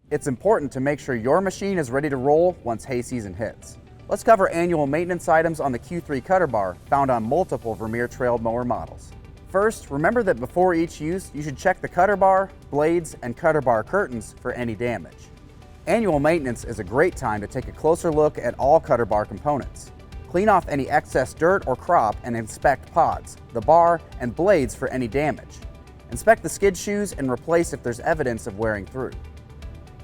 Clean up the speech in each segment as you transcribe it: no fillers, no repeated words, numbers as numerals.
It's important to make sure your machine is ready to roll once hay season hits. Let's cover annual maintenance items on the Q3 cutter bar found on multiple Vermeer trail mower models. First, remember that before each use, you should check the cutter bar, blades, and cutter bar curtains for any damage. Annual maintenance is a great time to take a closer look at all cutter bar components. Clean off any excess dirt or crop and inspect pods, the bar, and blades for any damage. Inspect the skid shoes and replace if there's evidence of wearing through.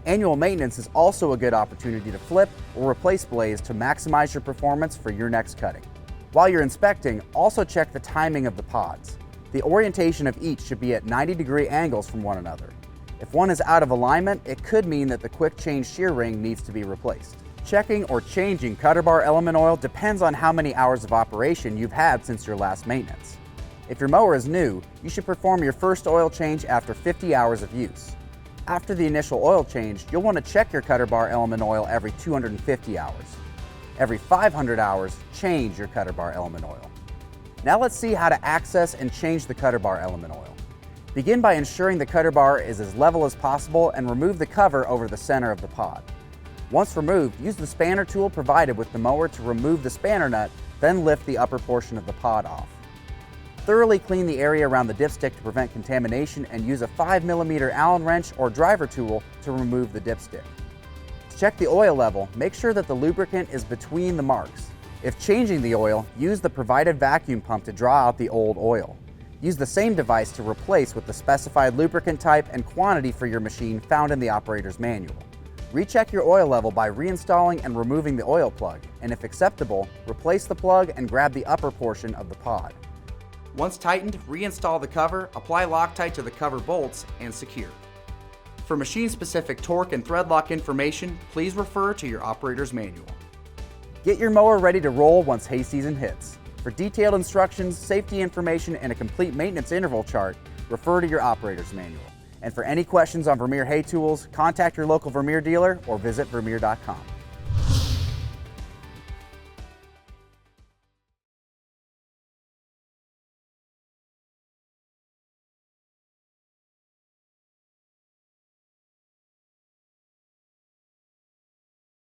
Annual maintenance is also a good opportunity to flip or replace blades to maximize your performance for your next cutting. While you're inspecting, also check the timing of the pods. The orientation of each should be at 90-degree angles from one another. If one is out of alignment, it could mean that the quick change shear ring needs to be replaced. Checking or changing cutter bar element oil depends on how many hours of operation you've had since your last maintenance. If your mower is new, you should perform your first oil change after 50 hours of use. After the initial oil change, you'll want to check your cutter bar element oil every 250 hours. Every 500 hours, change your cutter bar element oil. Now let's see how to access and change the cutter bar element oil. Begin by ensuring the cutter bar is as level as possible and remove the cover over the center of the pod. Once removed, use the spanner tool provided with the mower to remove the spanner nut, then lift the upper portion of the pod off. Thoroughly clean the area around the dipstick to prevent contamination and use a 5mm Allen wrench or driver tool to remove the dipstick. To check the oil level, make sure that the lubricant is between the marks. If changing the oil, use the provided vacuum pump to draw out the old oil. Use the same device to replace with the specified lubricant type and quantity for your machine found in the operator's manual. Recheck your oil level by reinstalling and removing the oil plug, and if acceptable, replace the plug and grab the upper portion of the pod. Once tightened, reinstall the cover, apply Loctite to the cover bolts, and secure. For machine-specific torque and thread lock information, please refer to your operator's manual. Get your mower ready to roll once hay season hits. For detailed instructions, safety information, and a complete maintenance interval chart, refer to your operator's manual. And for any questions on Vermeer hay tools, contact your local Vermeer dealer or visit Vermeer.com.